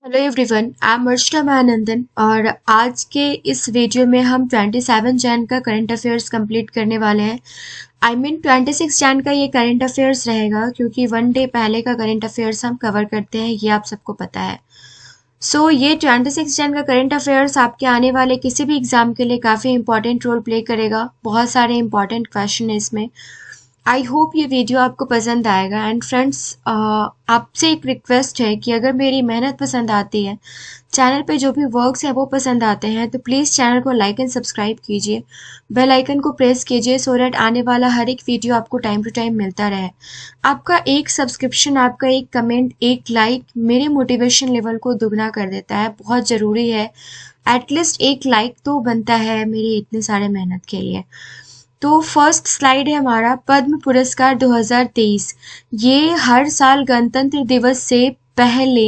Hello everyone, I am अर्चना महानंदन और आज के इस वीडियो में हम 27 जैन का करंट अफेयर्स कंप्लीट करने वाले हैं। आई मीन 26 जैन का ये करंट अफेयर्स रहेगा क्योंकि वन डे पहले का करंट अफेयर्स हम कवर करते हैं, ये आप सबको पता है। ये 26 जैन का करंट अफेयर्स आपके आने वाले किसी भी एग्जाम के लिए काफ़ी इंपॉर्टेंट रोल प्ले करेगा। बहुत सारे इंपॉर्टेंट क्वेश्चन है इसमें। आई होप ये वीडियो आपको पसंद आएगा। एंड फ्रेंड्स, आपसे एक रिक्वेस्ट है कि अगर मेरी मेहनत पसंद आती है, चैनल पे जो भी वर्क्स हैं वो पसंद आते हैं, तो प्लीज़ चैनल को लाइक एंड सब्सक्राइब कीजिए, बेल आइकन को प्रेस कीजिए सो दैट आने वाला हर एक वीडियो आपको टाइम टू टाइम मिलता रहे। आपका एक सब्सक्रिप्शन, आपका एक कमेंट, एक लाइक मेरे मोटिवेशन लेवल को दुगना कर देता है। बहुत ज़रूरी है, एटलीस्ट एक लाइक तो बनता है मेरी इतने सारे मेहनत के लिए। तो फर्स्ट स्लाइड है हमारा पद्म पुरस्कार 2023। ये हर साल गणतंत्र दिवस से पहले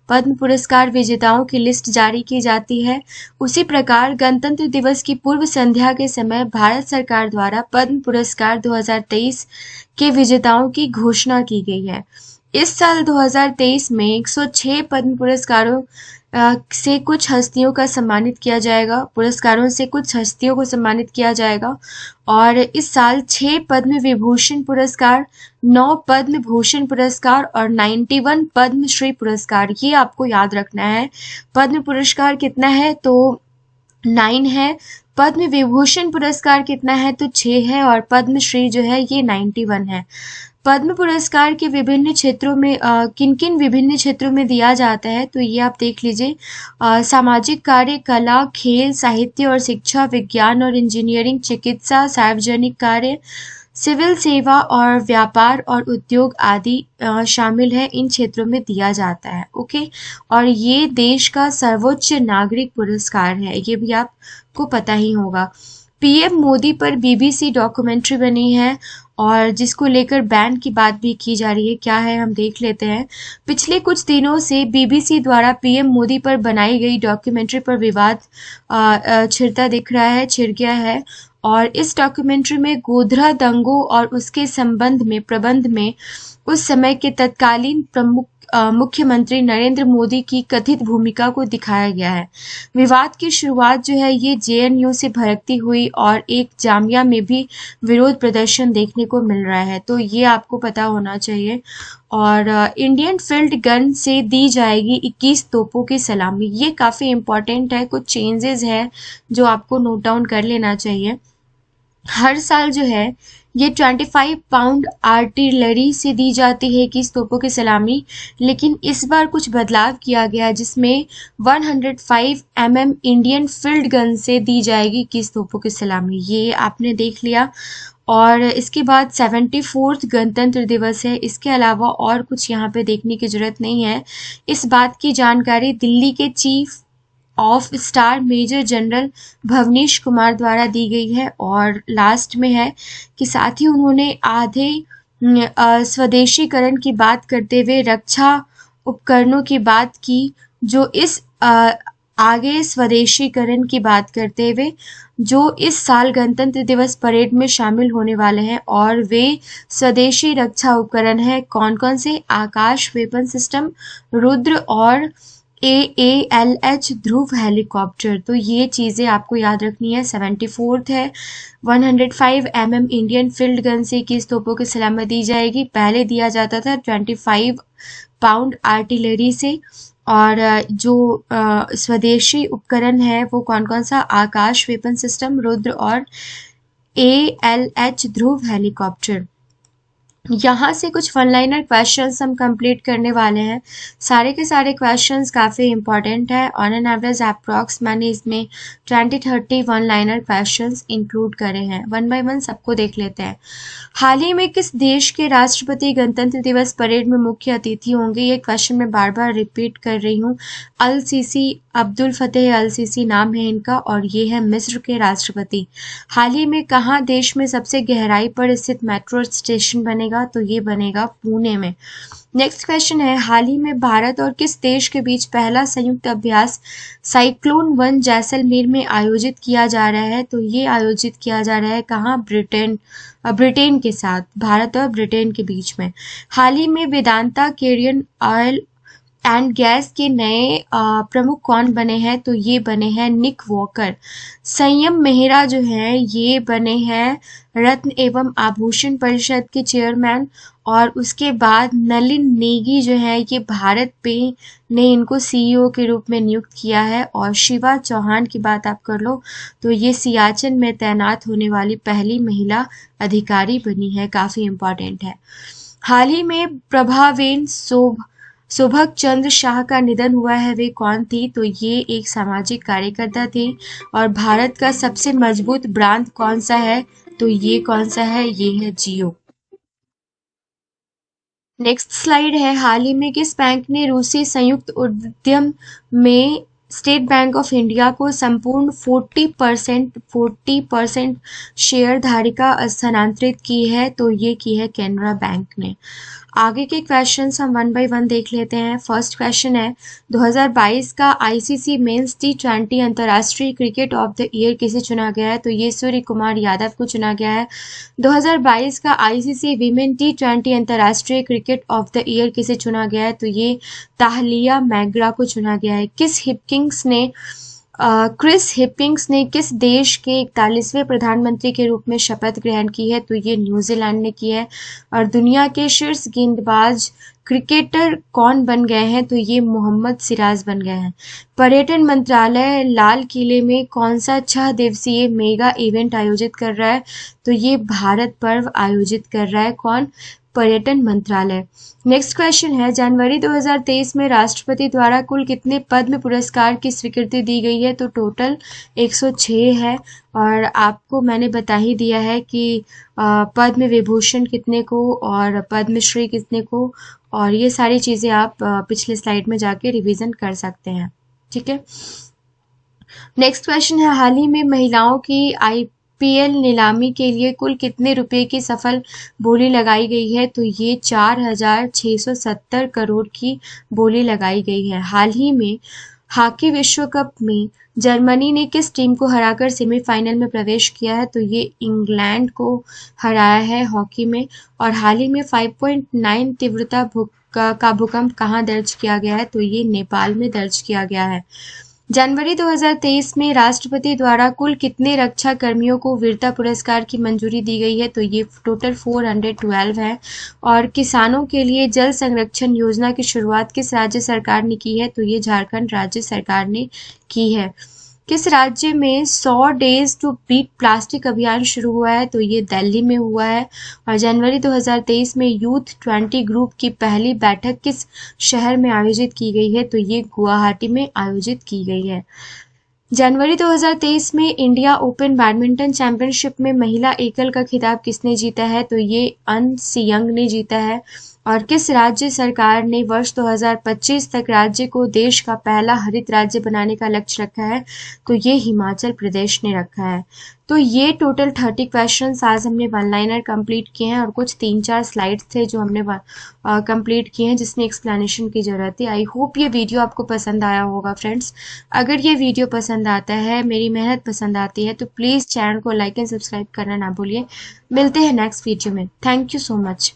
पद्म पुरस्कार विजेताओं की लिस्ट जारी की जाती है। उसी प्रकार गणतंत्र दिवस की पूर्व संध्या के समय भारत सरकार द्वारा पद्म पुरस्कार 2023 के विजेताओं की घोषणा की गई है। इस साल 2023 में 106 पद्म पुरस्कारों से कुछ हस्तियों का सम्मानित किया जाएगा, पुरस्कारों से कुछ हस्तियों को सम्मानित किया जाएगा। और इस साल 6 पद्म विभूषण पुरस्कार, 9 पद्म भूषण पुरस्कार और 91 पद्मश्री पुरस्कार, ये आपको याद रखना है। पद्म पुरस्कार कितना है तो 9 है, पद्म विभूषण पुरस्कार कितना है तो 6 है और पद्मश्री जो है ये 91 है। पद्म पुरस्कार के विभिन्न क्षेत्रों में किन किन विभिन्न क्षेत्रों में दिया जाता है तो ये आप देख लीजिए। सामाजिक कार्य, कला, खेल, साहित्य और शिक्षा, विज्ञान और इंजीनियरिंग, चिकित्सा, सार्वजनिक कार्य, सिविल सेवा और व्यापार और उद्योग आदि शामिल है, इन क्षेत्रों में दिया जाता है। ओके, और ये देश का सर्वोच्च नागरिक पुरस्कार है, ये भी आपको पता ही होगा। पीएम मोदी पर बीबीसी डॉक्यूमेंट्री बनी है और जिसको लेकर बैन की बात भी की जा रही है। क्या है हम देख लेते हैं। पिछले कुछ दिनों से बीबीसी द्वारा पीएम मोदी पर बनाई गई डॉक्यूमेंट्री पर विवाद छिड़ गया है। और इस डॉक्यूमेंट्री में गोधरा दंगों और उसके प्रबंध में उस समय के तत्कालीन प्रमुख मुख्यमंत्री नरेंद्र मोदी की कथित भूमिका को दिखाया गया है। विवाद की शुरुआत जो है ये जेएनयू से भड़कती हुई और एक जामिया में भी विरोध प्रदर्शन देखने को मिल रहा है, तो ये आपको पता होना चाहिए। और इंडियन फील्ड गन से दी जाएगी 21 तोपों की सलामी, ये काफ़ी इम्पोर्टेंट है। कुछ चेंजेस है जो आपको नोट डाउन कर लेना चाहिए। हर साल जो है ये 25 पाउंड आर्टिलरी से दी जाती है 21 तोपों की सलामी, लेकिन इस बार कुछ बदलाव किया गया जिसमें 105 इंडियन फील्ड गन से दी जाएगी 21 तोपों की सलामी, ये आपने देख लिया। और इसके बाद 74th गणतंत्र दिवस है। इसके अलावा और कुछ यहाँ पे देखने की जरूरत नहीं है। इस बात की जानकारी दिल्ली के chief of staff major general Bhavnish Kumar द्वारा दी गई है। और लास्ट में है कि साथ ही उन्होंने आधे स्वदेशीकरण की बात करते हुए रक्षा उपकरणों की बात की, जो इस आगे स्वदेशीकरण की बात करते हुए जो इस साल गणतंत्र दिवस परेड में शामिल होने वाले हैं। और वे स्वदेशी रक्षा उपकरण हैं कौन कौन से? आकाश वेपन सिस्टम, रुद्र और AALH ध्रुव हेलीकॉप्टर। तो ये चीज़ें आपको याद रखनी है। 74th है, 105 इंडियन फील्ड गन से 21 तोपों की सलामी दी जाएगी। पहले दिया जाता था 25 पाउंड आर्टिलरी से। और जो स्वदेशी उपकरण है वो कौन कौन सा? आकाश वेपन सिस्टम, रुद्र और ALH ध्रुव हेलीकॉप्टर। यहाँ से कुछ वन लाइनर क्वेश्चंस हम कंप्लीट करने वाले हैं। सारे के सारे क्वेश्चंस काफ़ी इंपॉर्टेंट है। ऑन एन एवरेज अप्रॉक्स मैंने इसमें 20-30 वन लाइनर क्वेश्चंस इंक्लूड करे हैं। वन बाय वन सबको देख लेते हैं। हाल ही में किस देश के राष्ट्रपति गणतंत्र दिवस परेड में मुख्य अतिथि होंगे? ये क्वेश्चन मैं बार बार रिपीट कर रही हूँ। अल सीसी, अब्दुल फतेह अल सीसी नाम है इनका और ये है मिस्र के राष्ट्रपति। हाल ही में कहाँ देश में सबसे गहराई पर स्थित मेट्रो स्टेशन बनेगा? तो ये बनेगा पुणे में। नेक्स्ट क्वेश्चन है, हाल ही में भारत और किस देश के बीच पहला संयुक्त अभ्यास साइक्लोन 1 जैसलमेर में आयोजित किया जा रहा है? तो ये आयोजित किया जा रहा है कहाँ? ब्रिटेन के साथ, भारत और ब्रिटेन के बीच में। हाल ही में Vedanta Korean oil and gas के नए प्रमुख कौन बने हैं, तो ये बने हैं निक वॉकर। संयम मेहरा जो है ये बने हैं रत्न एवं आभूषण परिषद के चेयरमैन। और उसके बाद नलिन नेगी जो है ये भारत पे ने इनको सीईओ के रूप में नियुक्त किया है। और शिवा चौहान की बात आप कर लो तो ये सियाचिन में तैनात होने वाली पहली महिला अधिकारी बनी है, काफी इम्पोर्टेंट है। हाल ही में प्रभावेन सुभग चंद्र शाह का निधन हुआ है, वे कौन थी, तो ये एक सामाजिक कार्यकर्ता थे। और भारत का सबसे मजबूत ब्रांड कौन सा है, तो ये कौन सा है, ये है जियो। नेक्स्ट स्लाइड है, हाल ही में किस बैंक ने रूसी संयुक्त उद्यम में स्टेट बैंक ऑफ इंडिया को संपूर्ण 40% शेयर धारिका स्थानांतरित की है, तो ये की है कैनरा बैंक ने। आगे के क्वेश्चंस हम वन बाय वन देख लेते हैं। फर्स्ट क्वेश्चन है 2022 का आईसीसी मेंस T20 अंतर्राष्ट्रीय क्रिकेट ऑफ द ईयर किसे चुना गया है, तो ये सूर्य कुमार यादव को चुना गया है। 2022 का आईसीसी वीमेन T20 अंतर्राष्ट्रीय क्रिकेट ऑफ द ईयर किसे चुना गया है, तो ये ताहलिया मैग्रा को चुना गया है। क्रिस हिपिंग्स ने किस देश के 41वें प्रधानमंत्री के रूप में शपथ ग्रहण की है, तो ये न्यूजीलैंड ने की है। और दुनिया के शीर्ष गेंदबाज क्रिकेटर कौन बन गए हैं, तो ये मोहम्मद सिराज बन गए हैं। पर्यटन मंत्रालय लाल किले में कौन सा 6 दिवसीय मेगा इवेंट आयोजित कर रहा है, तो ये भारत पर्व आयोजित कर रहा है, कौन, पर्यटन मंत्रालय। नेक्स्ट क्वेश्चन है जनवरी 2023 में राष्ट्रपति द्वारा कुल कितने पद्म पुरस्कार की स्वीकृति दी गई है, तो टोटल 106 है। और आपको मैंने बता ही दिया है कि पद्म विभूषण कितने को और पद्मश्री कितने को, और ये सारी चीज़ें आप पिछले स्लाइड में जाके रिवीजन कर सकते हैं, ठीक है। नेक्स्ट क्वेश्चन है हाल ही में महिलाओं की आईपीएल नीलामी के लिए कुल कितने रुपए की सफल बोली लगाई गई है, तो ये 4,670 करोड़ की बोली लगाई गई है। हाल ही में हॉकी विश्व कप में जर्मनी ने किस टीम को हराकर सेमीफाइनल में प्रवेश किया है, तो ये इंग्लैंड को हराया है हॉकी में। और हाल ही में 5.9 तीव्रता का भूकंप कहाँ दर्ज किया गया है, तो ये नेपाल में दर्ज किया गया है। जनवरी 2023 में राष्ट्रपति द्वारा कुल कितने रक्षा कर्मियों को वीरता पुरस्कार की मंजूरी दी गई है, तो ये टोटल 412 है। और किसानों के लिए जल संरक्षण योजना की शुरुआत किस राज्य सरकार ने की है, तो ये झारखंड राज्य सरकार ने की है। किस राज्य में 100 डेज टू बीट प्लास्टिक अभियान शुरू हुआ है, तो ये दिल्ली में हुआ है। और जनवरी 2023 में यूथ 20 ग्रुप की पहली बैठक किस शहर में आयोजित की गई है, तो ये गुवाहाटी में आयोजित की गई है। जनवरी 2023 में इंडिया ओपन बैडमिंटन चैंपियनशिप में महिला एकल का खिताब किसने जीता है, तो ये अन सियंग ने जीता है। और किस राज्य सरकार ने वर्ष 2025 तक राज्य को देश का पहला हरित राज्य बनाने का लक्ष्य रखा है, तो ये हिमाचल प्रदेश ने रखा है। तो ये टोटल 30 क्वेश्चंस आज हमने वन लाइनर कंप्लीट किए हैं और कुछ 3-4 स्लाइड्स थे जो हमने कंप्लीट किए हैं जिसमें एक्सप्लेनेशन की ज़रूरत थी। आई होप ये वीडियो आपको पसंद आया होगा फ्रेंड्स। अगर ये वीडियो पसंद आता है, मेरी मेहनत पसंद आती है, तो प्लीज़ चैनल को लाइक एंड सब्सक्राइब करना ना भूलिए। मिलते हैं नेक्स्ट वीडियो में। Thank you so much.